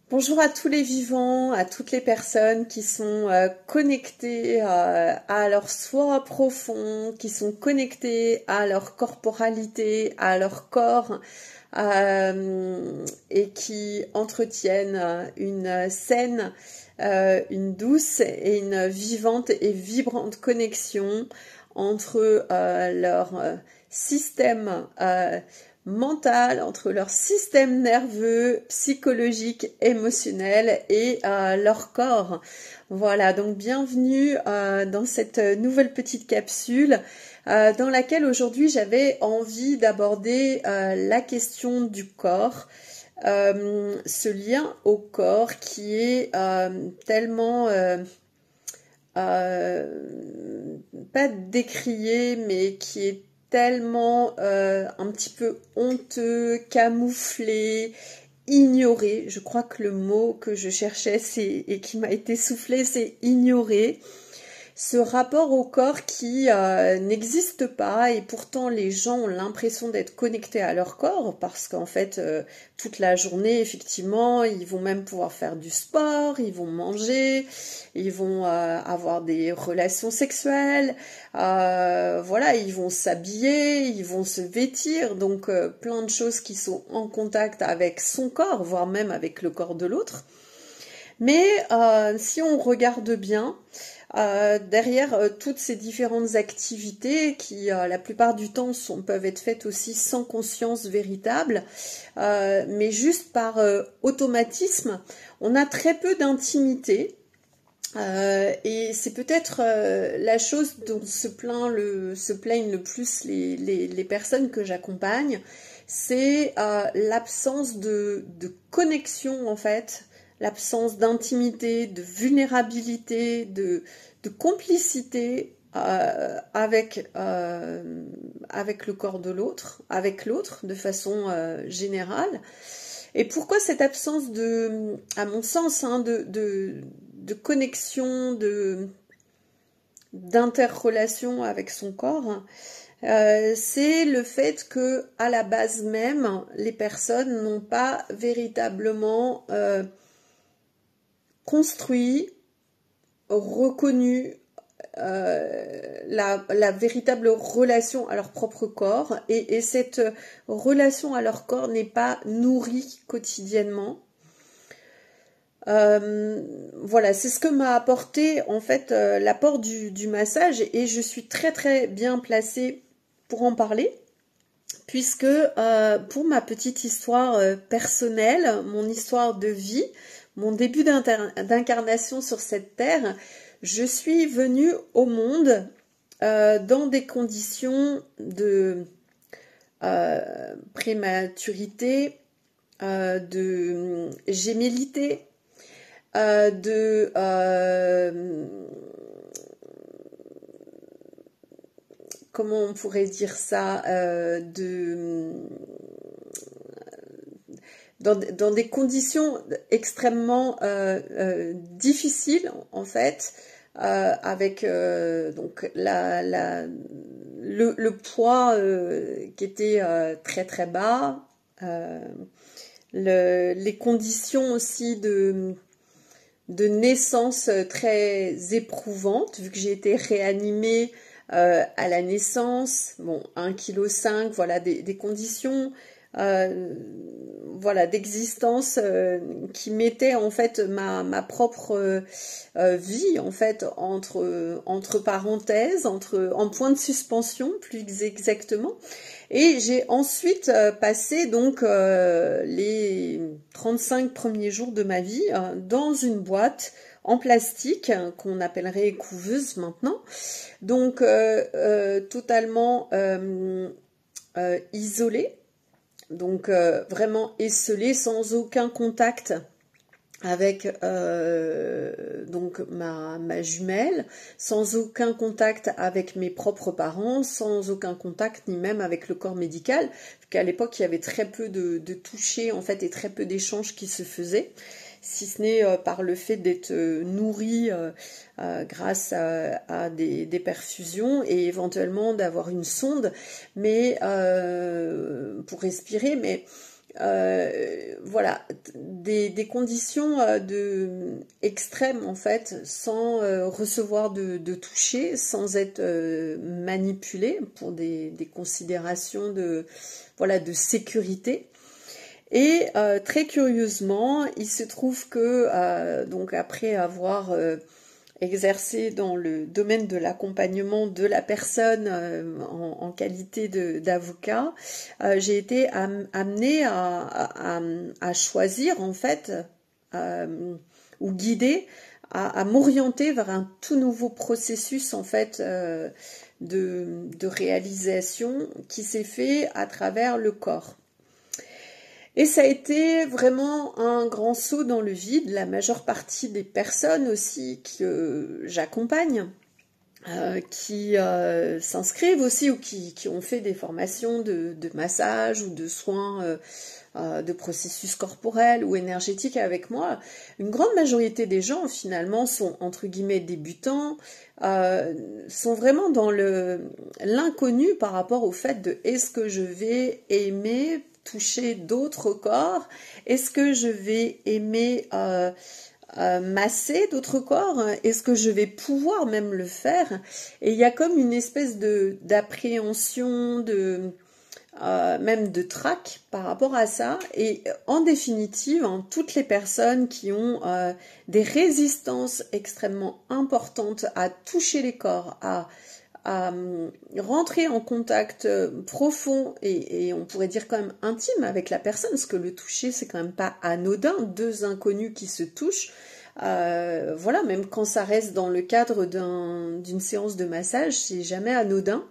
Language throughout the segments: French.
Bonjour à tous les vivants, à toutes les personnes qui sont connectées à leur soi profond, qui sont connectées à leur corporalité, à leur corps et qui entretiennent une saine, une douce et une vivante et vibrante connexion entre leur système mental, entre leur système nerveux, psychologique, émotionnel et leur corps. Voilà, donc bienvenue dans cette nouvelle petite capsule dans laquelle aujourd'hui j'avais envie d'aborder la question du corps. Ce lien au corps qui est tellement pas décrié, mais qui est tellement un petit peu honteux, camouflé, ignoré. Je crois que le mot que je cherchais et qui m'a été soufflé, c'est ignoré. Ce rapport au corps qui n'existe pas et pourtant les gens ont l'impression d'être connectés à leur corps parce qu'en fait toute la journée effectivement ils vont même pouvoir faire du sport, ils vont manger, ils vont avoir des relations sexuelles, voilà, ils vont s'habiller, ils vont se vêtir, donc plein de choses qui sont en contact avec son corps, voire même avec le corps de l'autre. Mais si on regarde bien, derrière toutes ces différentes activités qui la plupart du temps peuvent être faites aussi sans conscience véritable, mais juste par automatisme, on a très peu d'intimité. Et c'est peut-être la chose dont se plaignent le plus les personnes que j'accompagne, c'est l'absence de connexion en fait, l'absence d'intimité, de vulnérabilité, de complicité avec le corps de l'autre, avec l'autre de façon générale. Et pourquoi cette absence à mon sens, hein, de connexion, d'interrelation avec son corps, c'est le fait que à la base même, les personnes n'ont pas véritablement construit, reconnu la véritable relation à leur propre corps, et cette relation à leur corps n'est pas nourrie quotidiennement. Voilà, c'est ce que m'a apporté en fait l'apport du massage, et je suis très très bien placée pour en parler puisque pour ma petite histoire personnelle, mon histoire de vie, mon début d'incarnation sur cette terre, je suis venue au monde dans des conditions de prématurité, de gémellité, comment on pourrait dire ça, dans des conditions extrêmement difficiles en fait, avec donc le poids qui était très très bas, les conditions aussi de naissance très éprouvantes, vu que j'ai été réanimée à la naissance, bon, 1,5 kg, voilà, des conditions voilà, d'existence qui mettaient en fait ma propre vie en fait entre parenthèses, en point de suspension plus exactement. Et j'ai ensuite passé donc les 35 premiers jours de ma vie dans une boîte en plastique qu'on appellerait couveuse maintenant, donc totalement isolée, donc vraiment esselée, sans aucun contact avec donc ma jumelle, sans aucun contact avec mes propres parents, sans aucun contact ni même avec le corps médical, qu'à l'époque il y avait très peu de toucher en fait et très peu d'échanges qui se faisaient, si ce n'est par le fait d'être nourri grâce à des perfusions et éventuellement d'avoir une sonde, mais pour respirer, mais voilà, des conditions extrêmes en fait, sans recevoir de toucher, sans être manipulé pour des considérations voilà, de sécurité. Et très curieusement, il se trouve que donc après avoir exercé dans le domaine de l'accompagnement de la personne en qualité d'avocat, j'ai été amenée à choisir en fait ou guidée à m'orienter vers un tout nouveau processus en fait de réalisation qui s'est fait à travers le corps. Et ça a été vraiment un grand saut dans le vide. La majeure partie des personnes aussi que j'accompagne, qui s'inscrivent aussi ou qui ont fait des formations de massage ou de soins de processus corporels ou énergétiques avec moi, une grande majorité des gens finalement sont entre guillemets débutants, sont vraiment dans l'inconnu par rapport au fait de est-ce que je vais aimer toucher d'autres corps, est-ce que je vais aimer masser d'autres corps, est-ce que je vais pouvoir même le faire? Et il y a comme une espèce d'appréhension, même de trac par rapport à ça. Et en définitive, hein, toutes les personnes qui ont des résistances extrêmement importantes à toucher les corps, à rentrer en contact profond et on pourrait dire quand même intime avec la personne, parce que le toucher c'est quand même pas anodin, deux inconnus qui se touchent, voilà, même quand ça reste dans le cadre d'une séance de massage, c'est jamais anodin.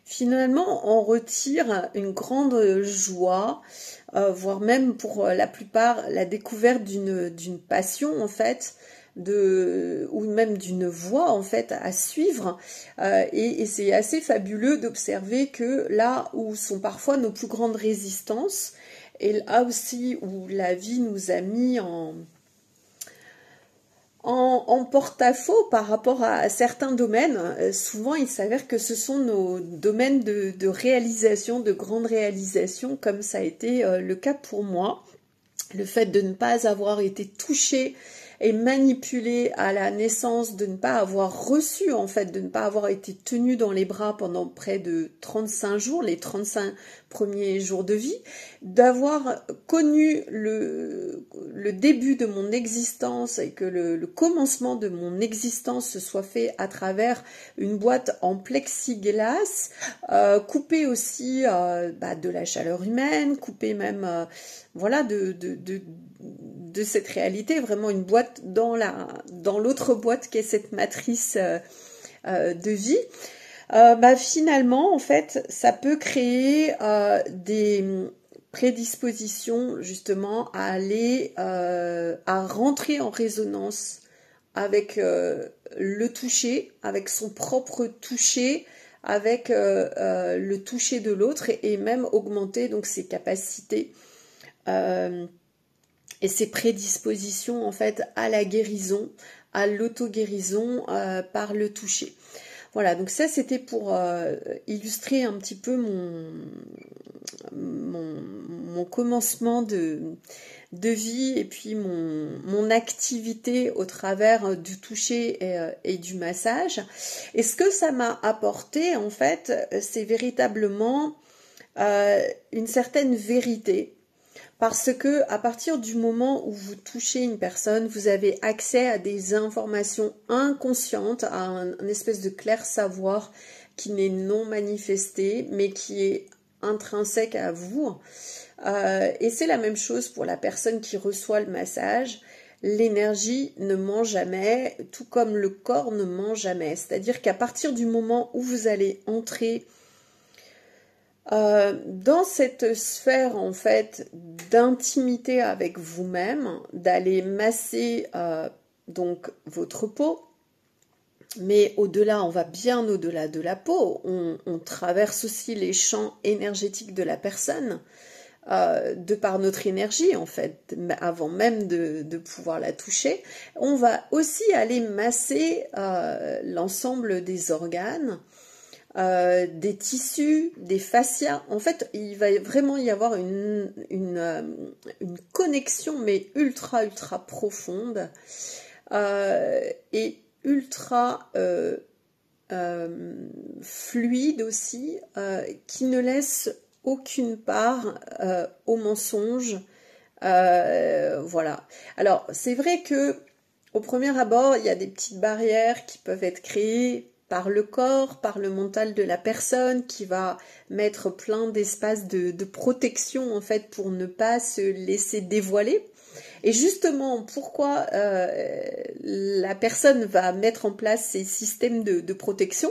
Finalement, on retire une grande joie, voire même pour la plupart la découverte d'une passion en fait, ou même d'une voie en fait à suivre, et c'est assez fabuleux d'observer que là où sont parfois nos plus grandes résistances, et là aussi où la vie nous a mis en porte-à-faux par rapport à certains domaines, souvent il s'avère que ce sont nos domaines de réalisation, de grandes réalisations, comme ça a été le cas pour moi. Le fait de ne pas avoir été touchée et manipulée à la naissance, de ne pas avoir reçu, en fait, de ne pas avoir été tenue dans les bras pendant près de 35 jours, les 35 premiers jours de vie, d'avoir connu le début de mon existence et que le commencement de mon existence se soit fait à travers une boîte en plexiglas, coupée aussi de la chaleur humaine, coupée même voilà de cette réalité, vraiment une boîte dans l'autre boîte qui est cette matrice de vie. Finalement, en fait, ça peut créer des prédispositions justement à aller à rentrer en résonance avec le toucher, avec son propre toucher, avec le toucher de l'autre et même augmenter donc ses capacités et ses prédispositions en fait à la guérison, à l'auto-guérison par le toucher. Voilà, donc ça c'était pour illustrer un petit peu mon commencement de vie et puis mon activité au travers du toucher et du massage. Et ce que ça m'a apporté en fait, c'est véritablement une certaine vérité. Parce que à partir du moment où vous touchez une personne, vous avez accès à des informations inconscientes, à un espèce de clair savoir qui n'est non manifesté, mais qui est intrinsèque à vous. Et c'est la même chose pour la personne qui reçoit le massage. L'énergie ne ment jamais, tout comme le corps ne ment jamais. C'est-à-dire qu'à partir du moment où vous allez entrer dans cette sphère en fait d'intimité avec vous-même, d'aller masser donc votre peau, mais au-delà, on va bien au-delà de la peau, on traverse aussi les champs énergétiques de la personne, de par notre énergie en fait, avant même de pouvoir la toucher. On va aussi aller masser l'ensemble des organes, des tissus, des fascias. En fait, il va vraiment y avoir une connexion, mais ultra, ultra profonde et ultra fluide aussi, qui ne laisse aucune part au mensonge. Voilà. Alors, c'est vrai que au premier abord, il y a des petites barrières qui peuvent être créées par le corps, par le mental de la personne, qui va mettre plein d'espaces de protection en fait pour ne pas se laisser dévoiler. Et justement, pourquoi la personne va mettre en place ces systèmes de protection?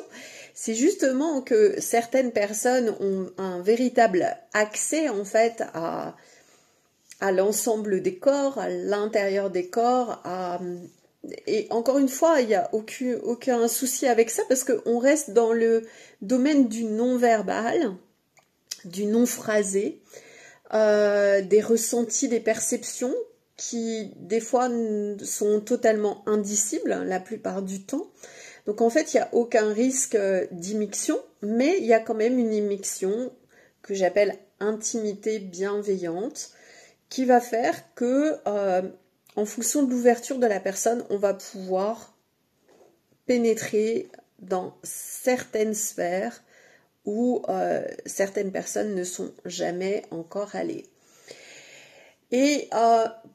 C'est justement que certaines personnes ont un véritable accès en fait à l'ensemble des corps, à l'intérieur des corps, et encore une fois, il n'y a aucun souci avec ça parce qu'on reste dans le domaine du non-verbal, du non-phrasé, des ressentis, des perceptions qui des fois sont totalement indicibles la plupart du temps. Donc en fait, il n'y a aucun risque d'immixtion, mais il y a quand même une immixtion que j'appelle intimité bienveillante, qui va faire que, en fonction de l'ouverture de la personne, on va pouvoir pénétrer dans certaines sphères où certaines personnes ne sont jamais encore allées. Et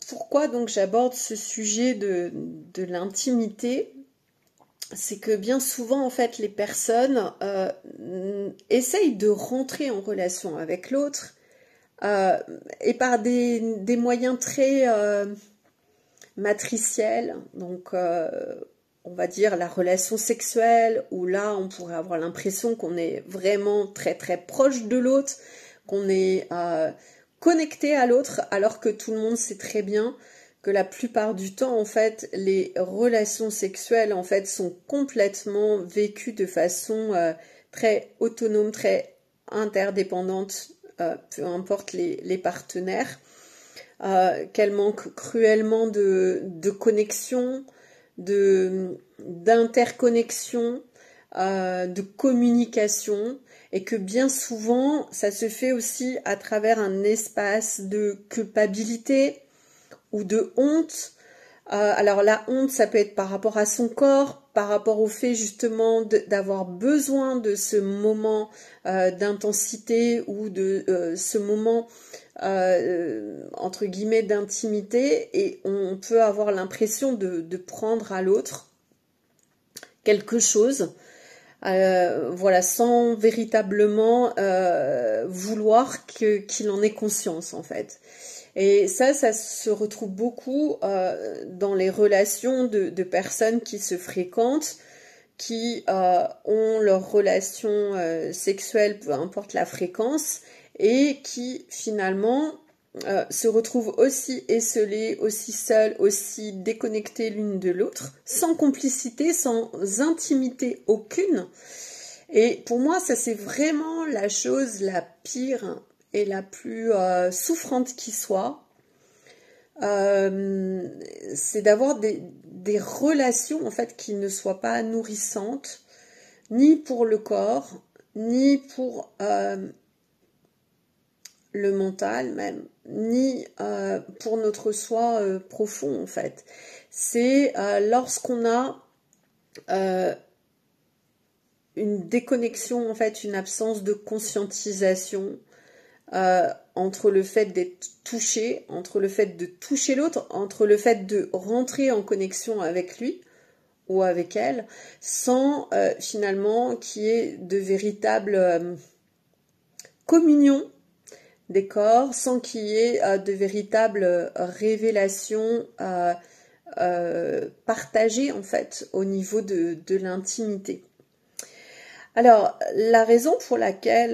pourquoi donc j'aborde ce sujet de l'intimité? C'est que bien souvent, en fait, les personnes essayent de rentrer en relation avec l'autre, et par des moyens très matriciels, donc on va dire la relation sexuelle, où là on pourrait avoir l'impression qu'on est vraiment très très proche de l'autre, qu'on est connecté à l'autre, alors que tout le monde sait très bien que la plupart du temps en fait les relations sexuelles en fait sont complètement vécues de façon très autonome, très interdépendante, peu importe les partenaires, qu'elle manque cruellement de connexion, d'interconnexion, de communication, et que bien souvent ça se fait aussi à travers un espace de culpabilité ou de honte. Alors la honte, ça peut être par rapport à son corps, par rapport au fait justement d'avoir besoin de ce moment d'intensité ou de ce moment entre guillemets d'intimité, et on peut avoir l'impression de prendre à l'autre quelque chose, voilà, sans véritablement vouloir qu'il en ait conscience en fait. Et ça se retrouve beaucoup dans les relations de personnes qui se fréquentent, qui ont leurs relations sexuelles, peu importe la fréquence, et qui finalement se retrouvent aussi esselées, aussi seules, aussi déconnectées l'une de l'autre, sans complicité, sans intimité aucune. Et pour moi, ça c'est vraiment la chose la pire et la plus souffrante qui soit. C'est d'avoir des relations en fait qui ne soient pas nourrissantes, ni pour le corps, ni pour le mental même, ni pour notre soi profond en fait. C'est lorsqu'on a une déconnexion en fait, une absence de conscientisation entre le fait d'être touché, entre le fait de toucher l'autre, entre le fait de rentrer en connexion avec lui ou avec elle, sans finalement qu'il y ait de véritable communion des corps, sans qu'il y ait de véritables révélations partagées en fait au niveau de l'intimité. Alors, la raison pour laquelle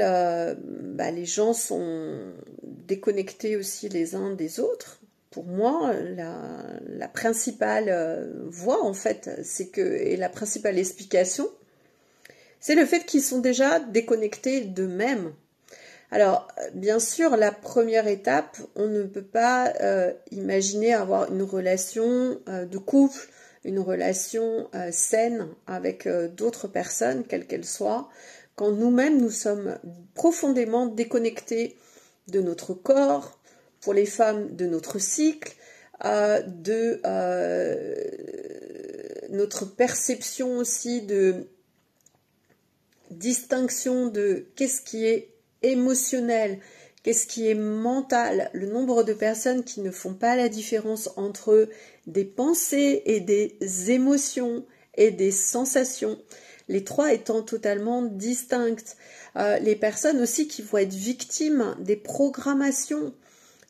les gens sont déconnectés aussi les uns des autres, pour moi, la principale voie, en fait, et la principale explication, c'est le fait qu'ils sont déjà déconnectés d'eux-mêmes. Alors, bien sûr, la première étape, on ne peut pas imaginer avoir une relation de couple, une relation saine avec d'autres personnes, quelles qu'elles soient, quand nous-mêmes nous sommes profondément déconnectés de notre corps, pour les femmes de notre cycle, de notre perception aussi de distinction de qu'est-ce qui est émotionnel, qu'est-ce qui est mental. Le nombre de personnes qui ne font pas la différence entre des pensées et des émotions et des sensations, les trois étant totalement distinctes. Les personnes aussi qui vont être victimes des programmations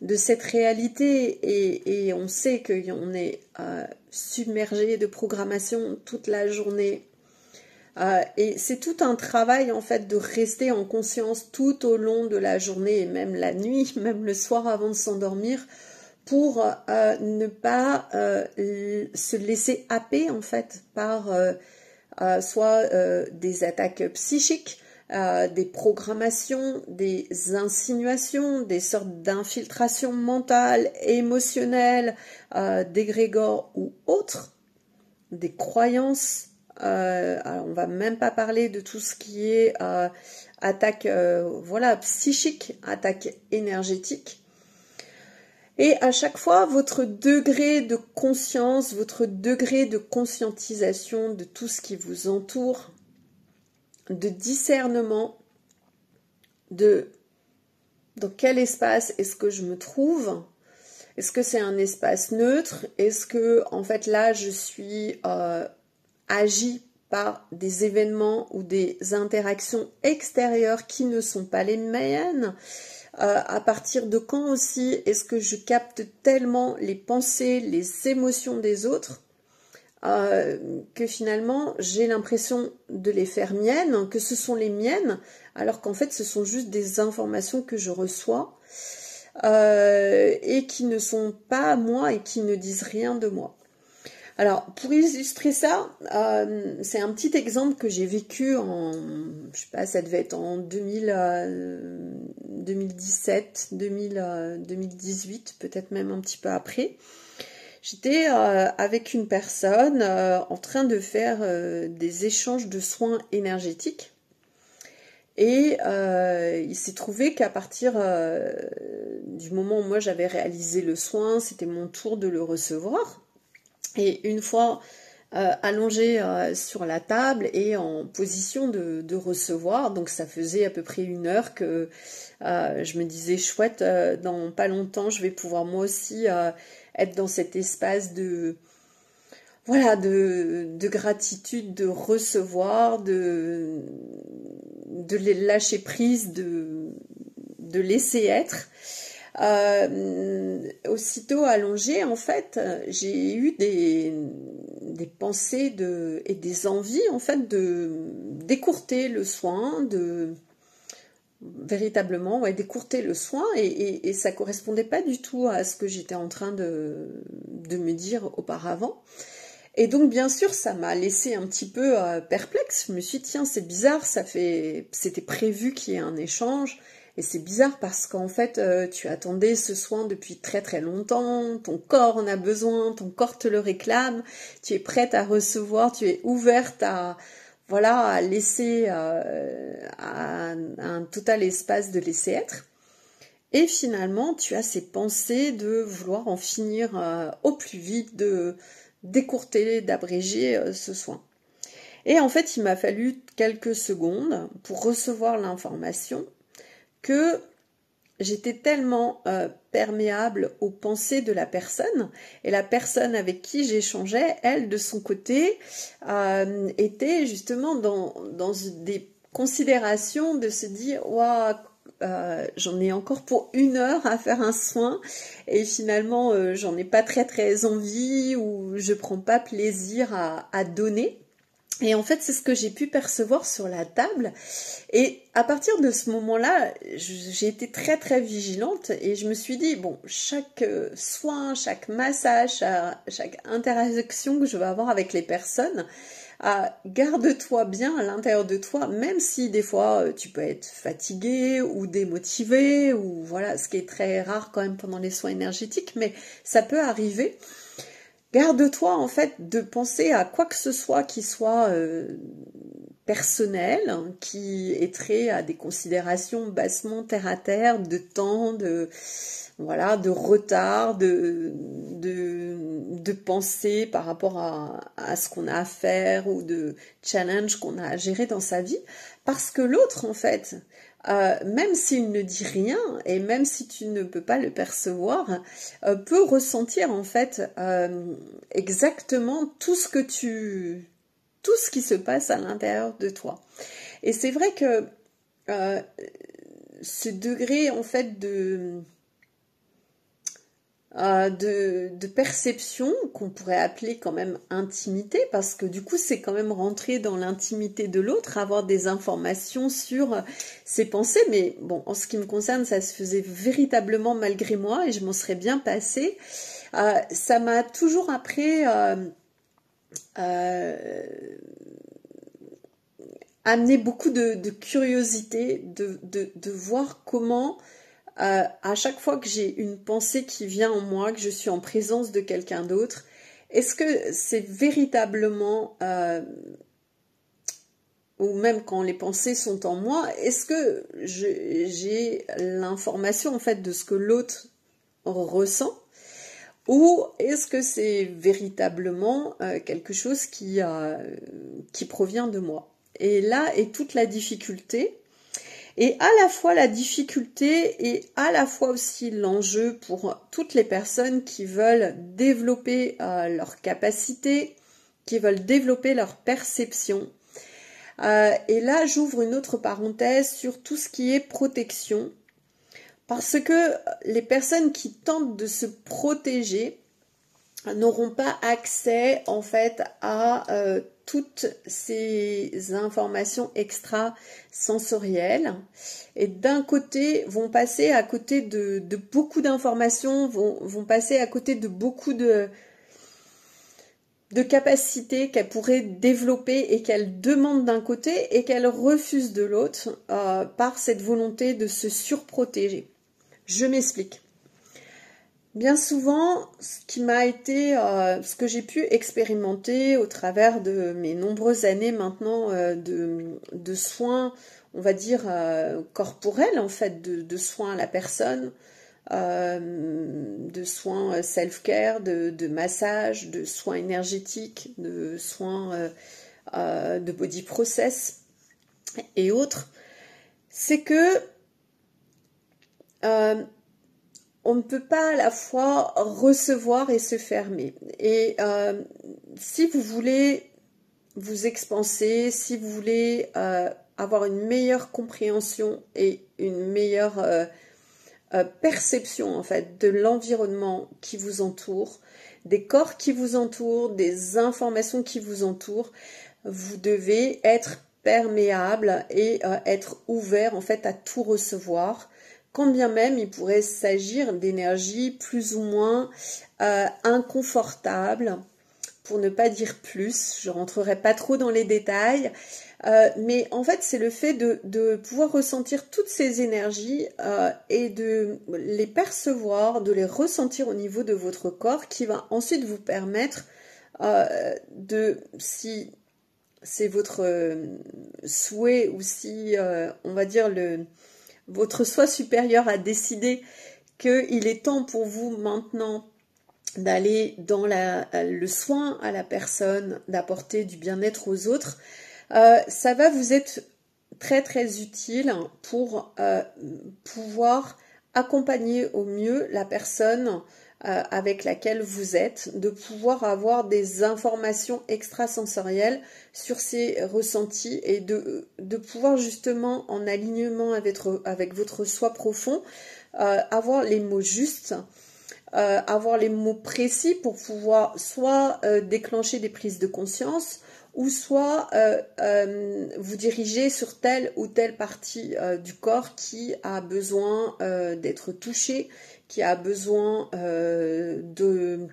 de cette réalité, et on sait qu'on est submergé de programmation toute la journée. Et c'est tout un travail en fait de rester en conscience tout au long de la journée et même la nuit, même le soir avant de s'endormir, pour ne pas se laisser happer en fait par soit des attaques psychiques, des programmations, des insinuations, des sortes d'infiltrations mentales, émotionnelles, d'égrégores ou autres, des croyances. Alors on va même pas parler de tout ce qui est attaque voilà, psychique, attaque énergétique. Et à chaque fois, votre degré de conscience, votre degré de conscientisation de tout ce qui vous entoure, de discernement de dans quel espace est-ce que je me trouve, est-ce que c'est un espace neutre, est-ce que en fait là je suis agi par des événements ou des interactions extérieures qui ne sont pas les miennes. À partir de quand aussi est-ce que je capte tellement les pensées, les émotions des autres que finalement j'ai l'impression de les faire miennes, que ce sont les miennes, alors qu'en fait ce sont juste des informations que je reçois et qui ne sont pas moi et qui ne disent rien de moi. Alors, pour illustrer ça, c'est un petit exemple que j'ai vécu en, je sais pas, ça devait être en 2017, 2018, peut-être même un petit peu après. J'étais avec une personne en train de faire des échanges de soins énergétiques. Et il s'est trouvé qu'à partir du moment où moi j'avais réalisé le soin, c'était mon tour de le recevoir. Et une fois allongée sur la table et en position de recevoir, donc ça faisait à peu près 1 heure que je me disais chouette, dans pas longtemps je vais pouvoir moi aussi être dans cet espace de voilà de gratitude, de recevoir, de lâcher prise, de laisser être. Aussitôt allongée, en fait, j'ai eu des pensées et des envies, en fait, d'écourter le soin, véritablement, ouais, d'écourter le soin, et ça correspondait pas du tout à ce que j'étais en train de me dire auparavant. Et donc, bien sûr, ça m'a laissé un petit peu perplexe. Je me suis dit, tiens, c'est bizarre, c'était prévu qu'il y ait un échange. Et c'est bizarre parce qu'en fait, tu attendais ce soin depuis très très longtemps, ton corps en a besoin, ton corps te le réclame, tu es prête à recevoir, tu es ouverte à laisser à un total espace de laisser être. Et finalement, tu as ces pensées de vouloir en finir au plus vite, d'écourter, d'abréger ce soin. Et en fait, il m'a fallu quelques secondes pour recevoir l'information que j'étais tellement perméable aux pensées de la personne, et la personne avec qui j'échangeais, elle, de son côté, était justement dans des considérations de se dire « Waouh, j'en ai encore pour 1 heure à faire un soin, et finalement, j'en ai pas très très envie, ou je prends pas plaisir à donner ». Et en fait, c'est ce que j'ai pu percevoir sur la table. Et à partir de ce moment-là, j'ai été très très vigilante et je me suis dit, bon, chaque soin, chaque massage, chaque interaction que je vais avoir avec les personnes, garde-toi bien à l'intérieur de toi, même si des fois tu peux être fatigué ou démotivé, ou voilà, ce qui est très rare quand même pendant les soins énergétiques, mais ça peut arriver. Garde-toi en fait de penser à quoi que ce soit qui soit personnel qui est trait à des considérations bassement terre à terre, de temps, de voilà, de retard, de pensée par rapport à ce qu'on a à faire ou de challenge qu'on a à gérer dans sa vie, parce que l'autre, en fait, même s'il ne dit rien et même si tu ne peux pas le percevoir, peut ressentir en fait exactement tout ce qui se passe à l'intérieur de toi. Et c'est vrai que ce degré en fait de perception qu'on pourrait appeler quand même intimité, parce que du coup c'est quand même rentrer dans l'intimité de l'autre, avoir des informations sur ses pensées, mais bon, en ce qui me concerne ça se faisait véritablement malgré moi et je m'en serais bien passée. Ça m'a toujours après amené beaucoup de curiosité, de voir comment à chaque fois que j'ai une pensée qui vient en moi, que je suis en présence de quelqu'un d'autre, est-ce que c'est véritablement, ou même quand les pensées sont en moi, est-ce que j'ai l'information en fait de ce que l'autre ressent, ou est-ce que c'est véritablement quelque chose qui provient de moi? Et là est toute la difficulté. Et à la fois la difficulté et à la fois aussi l'enjeu pour toutes les personnes qui veulent développer leur capacité, qui veulent développer leur perception. Et là, j'ouvre une autre parenthèse sur tout ce qui est protection. Parce que les personnes qui tentent de se protéger n'auront pas accès en fait à toutes ces informations extrasensorielles et d'un côté vont passer à côté de beaucoup d'informations, vont passer à côté de beaucoup de capacités qu'elles pourraient développer et qu'elles demandent d'un côté et qu'elles refusent de l'autre par cette volonté de se surprotéger. Je m'explique. Bien souvent, ce que j'ai pu expérimenter au travers de mes nombreuses années maintenant de soins, on va dire corporels en fait, de soins à la personne, de soins self-care, de massage, de soins énergétiques, de soins de body process et autres, c'est que on ne peut pas à la fois recevoir et se fermer. Et si vous voulez vous expanser, si vous voulez avoir une meilleure compréhension et une meilleure perception en fait de l'environnement qui vous entoure, des corps qui vous entourent, des informations qui vous entourent, vous devez être perméable et être ouvert en fait à tout recevoir. Quand bien même il pourrait s'agir d'énergie plus ou moins inconfortable, pour ne pas dire plus, je ne rentrerai pas trop dans les détails, mais en fait c'est le fait de pouvoir ressentir toutes ces énergies et de les percevoir, de les ressentir au niveau de votre corps qui va ensuite vous permettre si c'est votre souhait ou si on va dire votre soi supérieur a décidé qu'il est temps pour vous maintenant d'aller dans le soin à la personne, d'apporter du bien-être aux autres, ça va vous être très très utile pour pouvoir accompagner au mieux la personne avec laquelle vous êtes, de pouvoir avoir des informations extrasensorielles sur ses ressentis et de pouvoir justement en alignement avec votre soi profond, avoir les mots justes, avoir les mots précis pour pouvoir soit déclencher des prises de conscience ou soit vous diriger sur telle ou telle partie du corps qui a besoin d'être touchée, qui a besoin de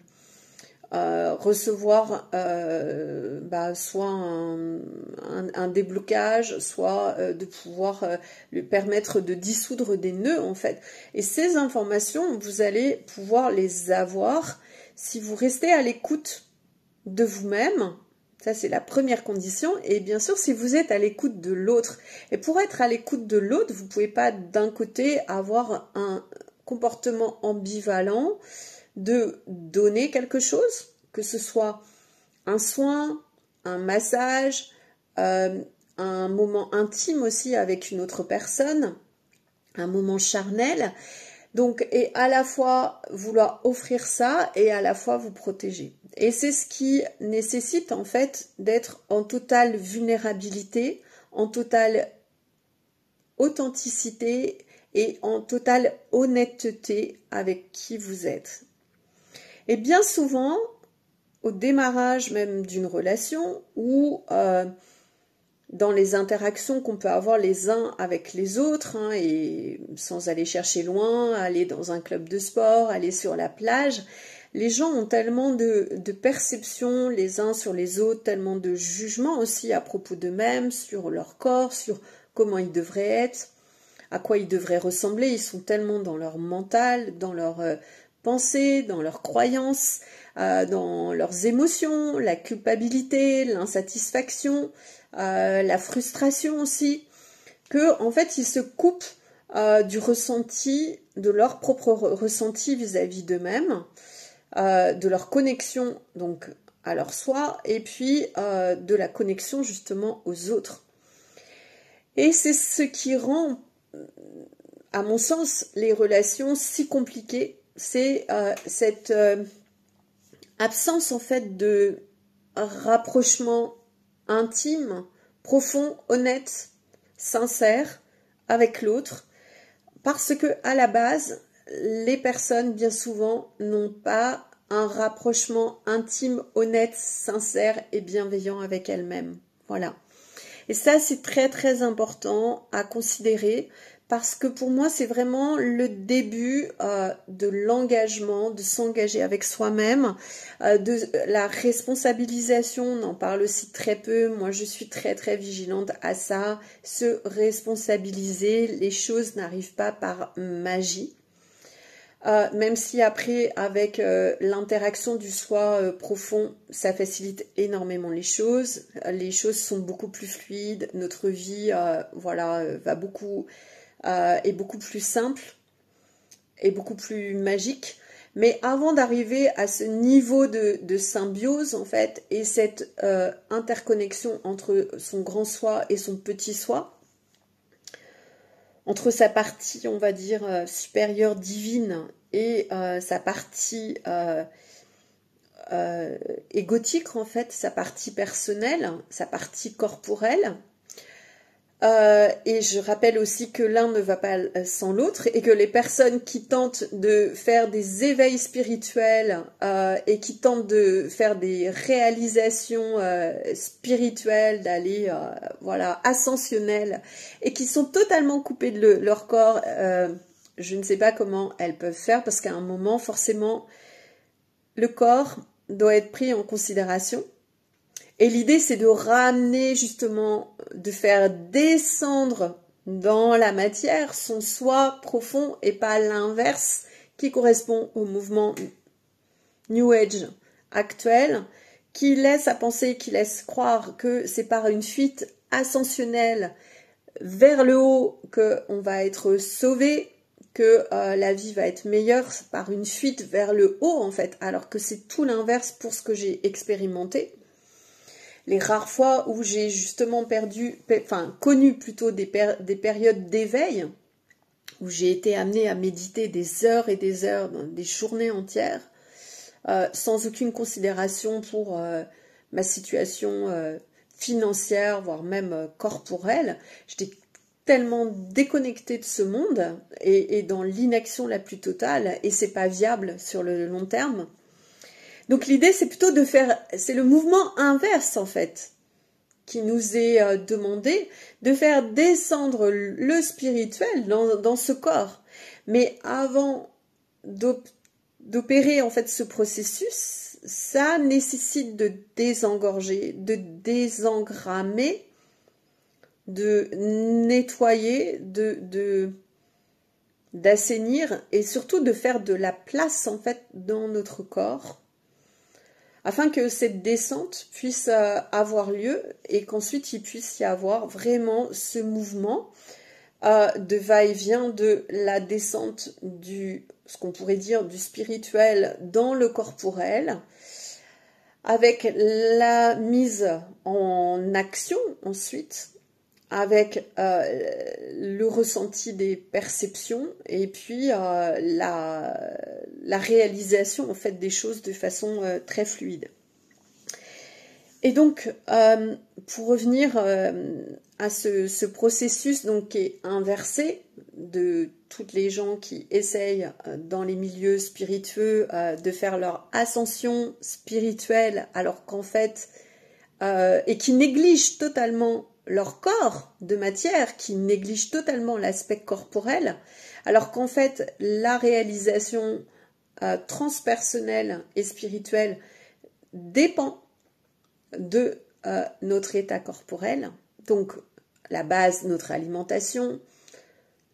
recevoir soit un déblocage, soit de pouvoir lui permettre de dissoudre des nœuds en fait. Et ces informations, vous allez pouvoir les avoir si vous restez à l'écoute de vous-même, Ça, c'est la première condition. Et bien sûr, si vous êtes à l'écoute de l'autre, et pour être à l'écoute de l'autre, vous ne pouvez pas d'un côté avoir un comportement ambivalent de donner quelque chose, que ce soit un soin, un massage, un moment intime aussi avec une autre personne, un moment charnel. Donc, et à la fois vouloir offrir ça et à la fois vous protéger. Et c'est ce qui nécessite en fait d'être en totale vulnérabilité, en totale authenticité et en totale honnêteté avec qui vous êtes. Et bien souvent, au démarrage même d'une relation ou dans les interactions qu'on peut avoir les uns avec les autres, hein, et sans aller chercher loin, aller dans un club de sport, aller sur la plage, les gens ont tellement de perceptions les uns sur les autres, tellement de jugements aussi à propos d'eux-mêmes, sur leur corps, sur comment ils devraient être, à quoi ils devraient ressembler. Ils sont tellement dans leur mental, dans leur pensée, dans leurs croyances, dans leurs émotions, la culpabilité, l'insatisfaction, la frustration aussi, que en fait ils se coupent du ressenti, de leur propre ressenti vis-à-vis d'eux-mêmes, de leur connexion donc à leur soi, et puis de la connexion justement aux autres. Et c'est ce qui rend, à mon sens, les relations si compliquées, c'est cette absence en fait de rapprochement intime, profond, honnête, sincère avec l'autre, parce que à la base, les personnes bien souvent n'ont pas un rapprochement intime, honnête, sincère et bienveillant avec elles-mêmes. Voilà. Et ça, c'est très très important à considérer parce que pour moi, c'est vraiment le début de l'engagement, de s'engager avec soi-même, de la responsabilisation, on en parle aussi très peu. Moi, je suis très très vigilante à ça, se responsabiliser. Les choses n'arrivent pas par magie. Même si après, avec l'interaction du soi profond, ça facilite énormément les choses. Les choses sont beaucoup plus fluides. Notre vie, va beaucoup est beaucoup plus simple et beaucoup plus magique. Mais avant d'arriver à ce niveau de symbiose, en fait, et cette interconnexion entre son grand soi et son petit soi, entre sa partie, on va dire, supérieure divine et sa partie égotique, en fait, sa partie personnelle, sa partie corporelle. Et je rappelle aussi que l'un ne va pas sans l'autre et que les personnes qui tentent de faire des éveils spirituels et qui tentent de faire des réalisations spirituelles, d'aller ascensionnelles et qui sont totalement coupées de leur corps, je ne sais pas comment elles peuvent faire parce qu'à un moment forcément le corps doit être pris en considération. Et l'idée, c'est de ramener justement, de faire descendre dans la matière son soi profond et pas l'inverse qui correspond au mouvement New Age actuel, qui laisse à penser, qui laisse croire que c'est par une fuite ascensionnelle vers le haut qu'on va être sauvé, que la vie va être meilleure par une fuite vers le haut en fait, alors que c'est tout l'inverse pour ce que j'ai expérimenté. Les rares fois où j'ai justement connu plutôt des périodes d'éveil, où j'ai été amenée à méditer des heures et des heures, des journées entières, sans aucune considération pour ma situation financière, voire même corporelle. J'étais tellement déconnectée de ce monde et dans l'inaction la plus totale, et c'est pas viable sur le long terme. Donc l'idée, c'est plutôt c'est le mouvement inverse en fait, qui nous est demandé, de faire descendre le spirituel dans ce corps. Mais avant d'opérer en fait ce processus, ça nécessite de désengorger, de désengrammer, de nettoyer, d'assainir et surtout de faire de la place en fait dans notre corps afin que cette descente puisse avoir lieu et qu'ensuite il puisse y avoir vraiment ce mouvement de va-et-vient de la descente ce qu'on pourrait dire du spirituel dans le corporel, avec la mise en action ensuite, avec le ressenti des perceptions et puis la réalisation en fait des choses de façon très fluide. Et donc, pour revenir à ce processus donc, qui est inversé de toutes les gens qui essayent dans les milieux spiritueux de faire leur ascension spirituelle alors qu'en fait, et qui négligent totalement leur corps de matière, qui négligent totalement l'aspect corporel, alors qu'en fait, la réalisation transpersonnelle et spirituelle dépend de notre état corporel, donc la base, notre alimentation,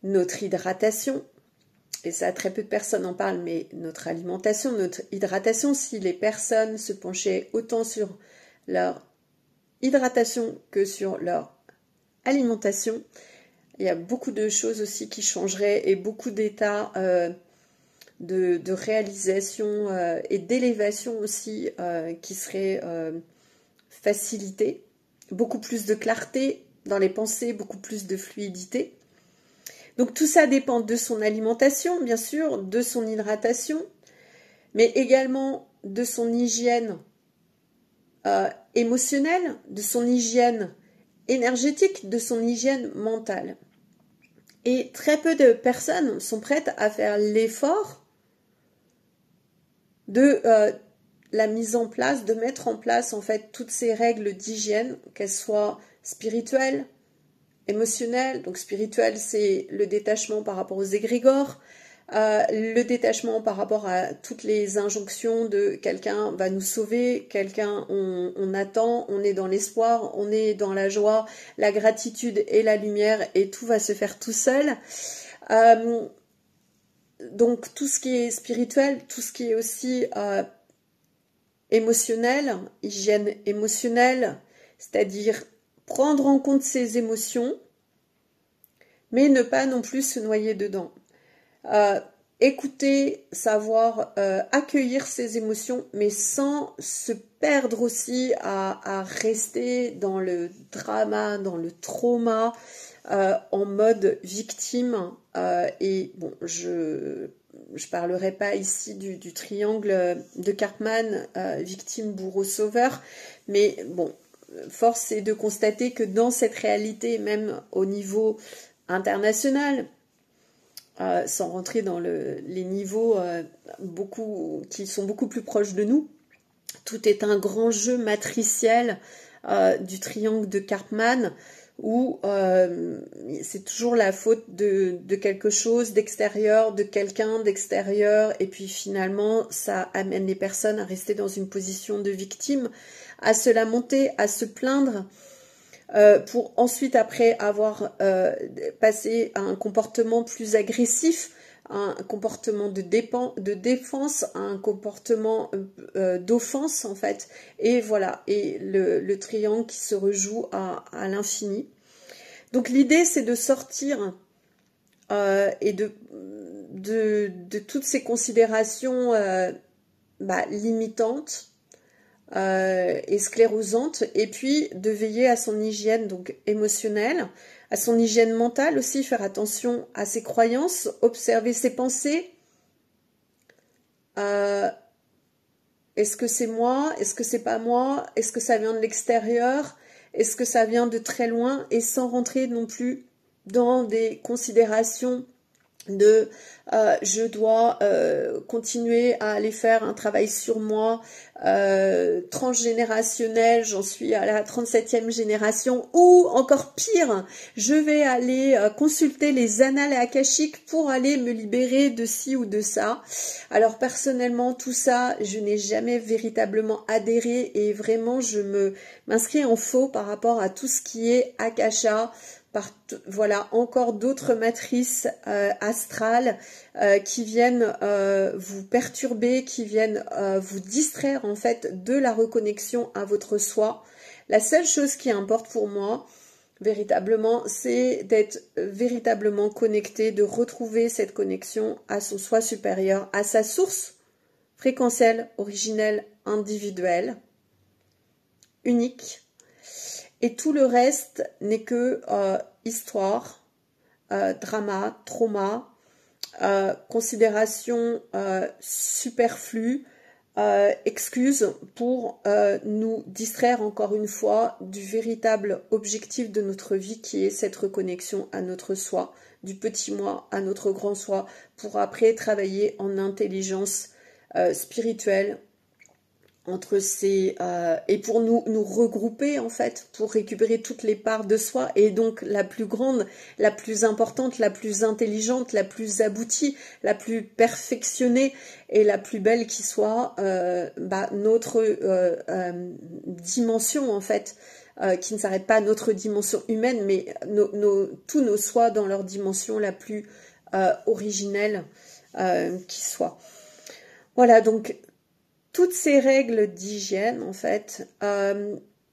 notre hydratation, et ça très peu de personnes en parlent, mais notre alimentation, notre hydratation, si les personnes se penchaient autant sur leur hydratation que sur leur alimentation, il y a beaucoup de choses aussi qui changeraient et beaucoup d'états de réalisation et d'élévation aussi qui seraient facilité, beaucoup plus de clarté dans les pensées, beaucoup plus de fluidité. Donc tout ça dépend de son alimentation, bien sûr, de son hydratation, mais également de son hygiène émotionnelle, de son hygiène énergétique, de son hygiène mentale. Et très peu de personnes sont prêtes à faire l'effort de la mise en place, de mettre en place en fait toutes ces règles d'hygiène, qu'elles soient spirituelles, émotionnelles. Donc spirituel, c'est le détachement par rapport aux égrégores, le détachement par rapport à toutes les injonctions de quelqu'un va nous sauver, quelqu'un on attend, on est dans l'espoir, on est dans la joie, la gratitude et la lumière et tout va se faire tout seul. Donc tout ce qui est spirituel, tout ce qui est aussi émotionnel, hygiène émotionnelle, c'est-à-dire prendre en compte ses émotions, mais ne pas non plus se noyer dedans. Écouter, savoir accueillir ses émotions, mais sans se perdre aussi à rester dans le drama, dans le trauma, en mode victime. Et bon, je parlerai pas ici du triangle de Karpman, victime, bourreau, sauveur, mais bon, force est de constater que dans cette réalité, même au niveau international, sans rentrer dans les niveaux qui sont beaucoup plus proches de nous, tout est un grand jeu matriciel du triangle de Karpman, où c'est toujours la faute de quelque chose d'extérieur, de quelqu'un d'extérieur, et puis finalement ça amène les personnes à rester dans une position de victime, à se lamenter, à se plaindre, pour ensuite après avoir passé à un comportement plus agressif, un comportement de défense, un comportement d'offense en fait, et voilà, et le triangle qui se rejoue à l'infini. Donc l'idée c'est de sortir et de toutes ces considérations limitantes et sclérosantes, et puis de veiller à son hygiène donc émotionnelle, à son hygiène mentale aussi, faire attention à ses croyances, observer ses pensées. Est-ce que c'est moi? Est-ce que c'est pas moi? Est-ce que ça vient de l'extérieur? Est-ce que ça vient de très loin? Et sans rentrer non plus dans des considérations de je dois continuer à aller faire un travail sur moi transgénérationnel, j'en suis à la 37e génération, ou encore pire, je vais aller consulter les annales akashiques pour aller me libérer de ci ou de ça. Alors personnellement tout ça je n'ai jamais véritablement adhéré, et vraiment je m'inscris en faux par rapport à tout ce qui est akasha, voilà, encore d'autres matrices astrales qui viennent vous perturber, qui viennent vous distraire en fait de la reconnexion à votre soi. La seule chose qui importe pour moi, véritablement, c'est d'être véritablement connecté, de retrouver cette connexion à son soi supérieur, à sa source fréquentielle, originelle, individuelle, unique. Et tout le reste n'est que histoire, drama, trauma, considération superflue, excuses pour nous distraire encore une fois du véritable objectif de notre vie qui est cette reconnexion à notre soi, du petit moi à notre grand soi, pour après travailler en intelligence spirituelle entre ces et pour nous regrouper en fait, pour récupérer toutes les parts de soi, et donc la plus grande, la plus importante, la plus intelligente, la plus aboutie, la plus perfectionnée et la plus belle qui soit notre dimension en fait, qui ne s'arrête pas à notre dimension humaine, mais tous nos soi dans leur dimension la plus originelle qui soit. Voilà, donc toutes ces règles d'hygiène, en fait,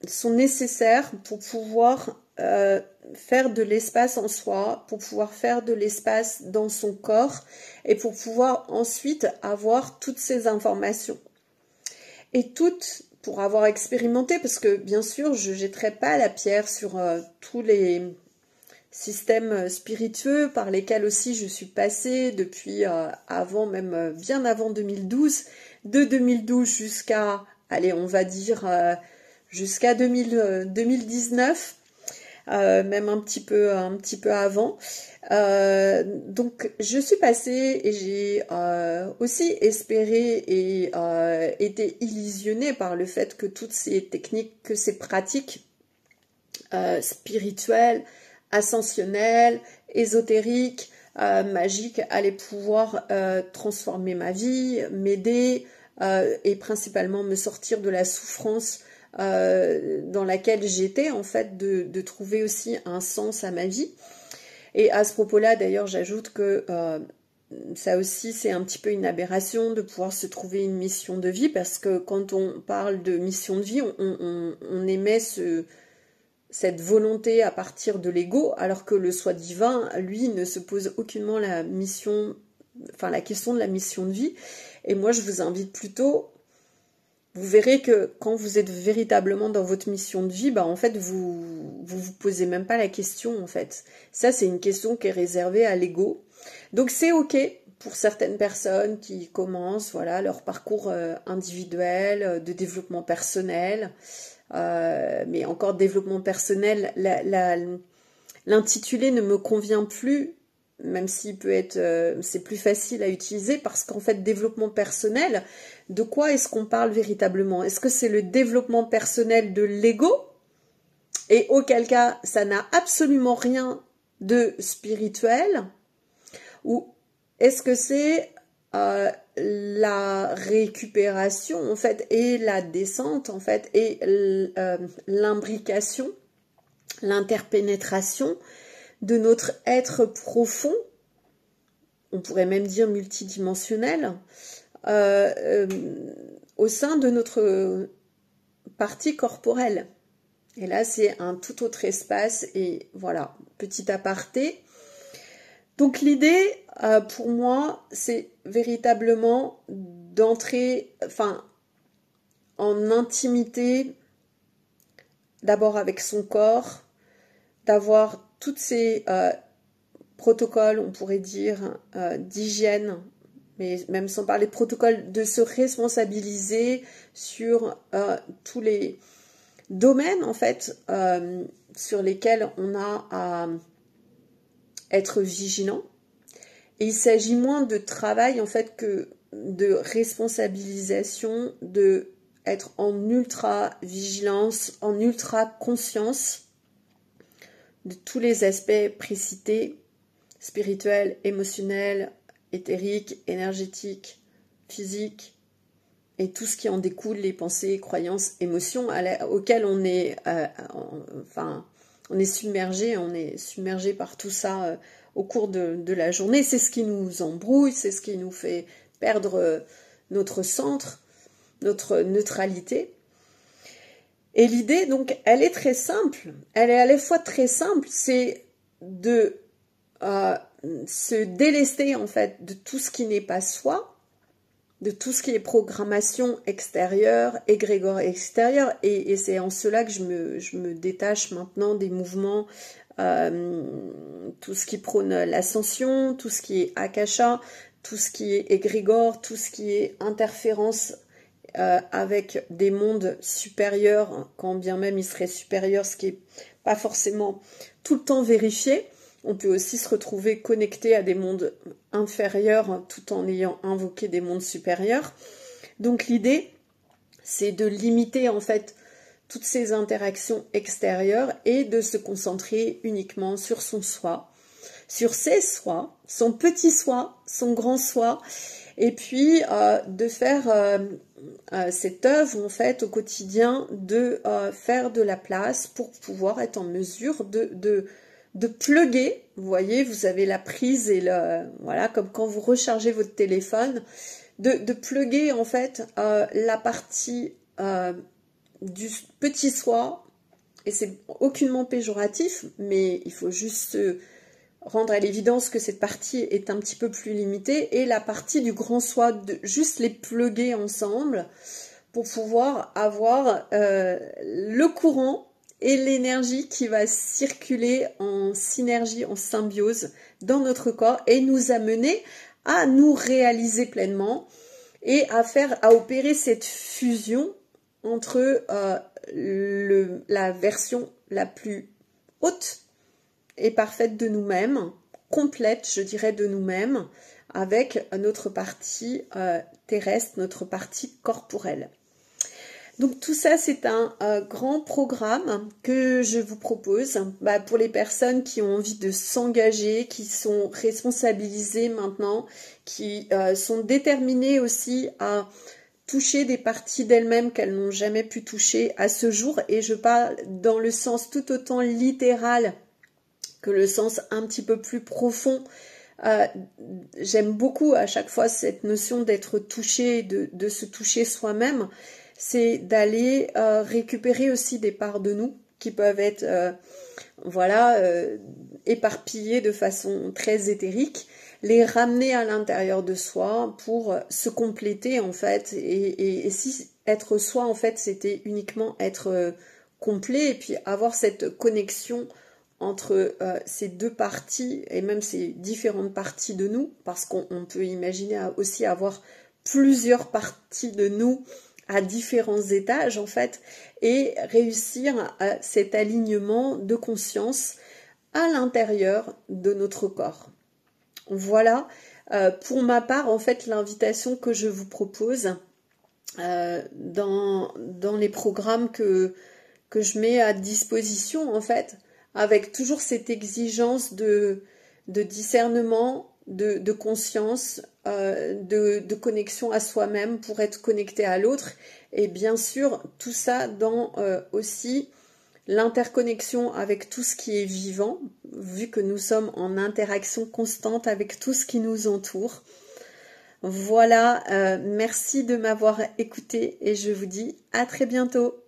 sont nécessaires pour pouvoir faire de l'espace en soi, pour pouvoir faire de l'espace dans son corps et pour pouvoir ensuite avoir toutes ces informations. Et toutes, pour avoir expérimenté, parce que bien sûr, je ne jetterai pas la pierre sur tous les systèmes spiritueux par lesquels aussi je suis passée depuis avant, même bien avant 2012, de 2012 jusqu'à, allez, on va dire jusqu'à 2019, même un petit peu avant. Donc je suis passée et j'ai aussi espéré et été illusionnée par le fait que toutes ces techniques, que ces pratiques spirituelles, ascensionnelles, ésotériques, magiques allaient pouvoir transformer ma vie, m'aider et principalement me sortir de la souffrance dans laquelle j'étais, en fait, de trouver aussi un sens à ma vie. Et à ce propos-là, d'ailleurs, j'ajoute que ça aussi, c'est un petit peu une aberration de pouvoir se trouver une mission de vie, parce que quand on parle de mission de vie, on émet cette volonté à partir de l'ego, alors que le soi divin, lui, ne se pose aucunement la question de la mission de vie. Et moi, je vous invite plutôt, vous verrez que quand vous êtes véritablement dans votre mission de vie, en fait, vous posez même pas la question, en fait. Ça, c'est une question qui est réservée à l'ego. Donc, c'est OK pour certaines personnes qui commencent, voilà, leur parcours individuel, de développement personnel. Mais encore développement personnel, l'intitulé ne me convient plus, même s'il peut être, c'est plus facile à utiliser, parce qu'en fait, développement personnel, de quoi est-ce qu'on parle véritablement? Est-ce que c'est le développement personnel de l'ego? Et auquel cas, ça n'a absolument rien de spirituel? Ou est-ce que c'est la récupération en fait et la descente en fait et l'imbrication, l'interpénétration de notre être profond, on pourrait même dire multidimensionnel, au sein de notre partie corporelle. Et là, c'est un tout autre espace. Et voilà, petit aparté. Donc l'idée, pour moi, c'est véritablement d'entrer, en intimité, d'abord avec son corps, d'avoir toutes ces protocoles, on pourrait dire, d'hygiène, mais même sans parler de protocoles, de se responsabiliser sur tous les domaines, en fait, sur lesquels on a à être vigilant. Et il s'agit moins de travail, en fait, que de responsabilisation, de être en ultra vigilance, en ultra conscience de tous les aspects précités, spirituels, émotionnels, éthériques, énergétiques, physiques, et tout ce qui en découle, les pensées, croyances, émotions, auxquelles on est on est submergé par tout ça au cours de la journée. C'est ce qui nous embrouille, c'est ce qui nous fait perdre notre centre, notre neutralité. Et l'idée, donc, elle est très simple. Elle est à la fois très simple, c'est de se délester, en fait, de tout ce qui n'est pas soi, de tout ce qui est programmation extérieure, égrégore extérieure. Et c'est en cela que je me détache maintenant des mouvements, tout ce qui prône l'ascension, tout ce qui est akasha, tout ce qui est égrégore, tout ce qui est interférence avec des mondes supérieurs, quand bien même ils seraient supérieurs, ce qui n'est pas forcément tout le temps vérifié. On peut aussi se retrouver connecté à des mondes inférieurs tout en ayant invoqué des mondes supérieurs. Donc l'idée, c'est de limiter en fait toutes ces interactions extérieures et de se concentrer uniquement sur son soi, sur ses sois, son petit soi, son grand soi, et puis de faire cette œuvre en fait au quotidien, de faire de la place pour pouvoir être en mesure de plugger. Vous voyez, vous avez la prise et voilà, comme quand vous rechargez votre téléphone, de plugger en fait la partie du petit soi, et c'est aucunement péjoratif, mais il faut juste rendre à l'évidence que cette partie est un petit peu plus limitée, et la partie du grand soi, de juste les plugger ensemble pour pouvoir avoir le courant et l'énergie qui va circuler en synergie, en symbiose dans notre corps et nous amener à nous réaliser pleinement et à opérer cette fusion entre la version la plus haute et parfaite de nous-mêmes, complète, je dirais, de nous-mêmes, avec notre partie terrestre, notre partie corporelle. Donc tout ça, c'est un grand programme que je vous propose pour les personnes qui ont envie de s'engager, qui sont responsabilisées maintenant, qui sont déterminées aussi à toucher des parties d'elles-mêmes qu'elles n'ont jamais pu toucher à ce jour. Et je parle dans le sens tout autant littéral que le sens un petit peu plus profond. J'aime beaucoup à chaque fois cette notion d'être touché, de se toucher soi-même. C'est d'aller récupérer aussi des parts de nous qui peuvent être éparpillées de façon très éthérique, les ramener à l'intérieur de soi pour se compléter en fait, et si être soi en fait c'était uniquement être complet, et puis avoir cette connexion entre ces deux parties et même ces différentes parties de nous, parce qu'on peut imaginer aussi avoir plusieurs parties de nous à différents étages en fait, et réussir à cet alignement de conscience à l'intérieur de notre corps. Voilà pour ma part en fait l'invitation que je vous propose dans les programmes que je mets à disposition en fait, avec toujours cette exigence de discernement, de conscience, de connexion à soi-même pour être connecté à l'autre, et bien sûr tout ça dans aussi l'interconnexion avec tout ce qui est vivant, vu que nous sommes en interaction constante avec tout ce qui nous entoure. Voilà, merci de m'avoir écouté et je vous dis à très bientôt.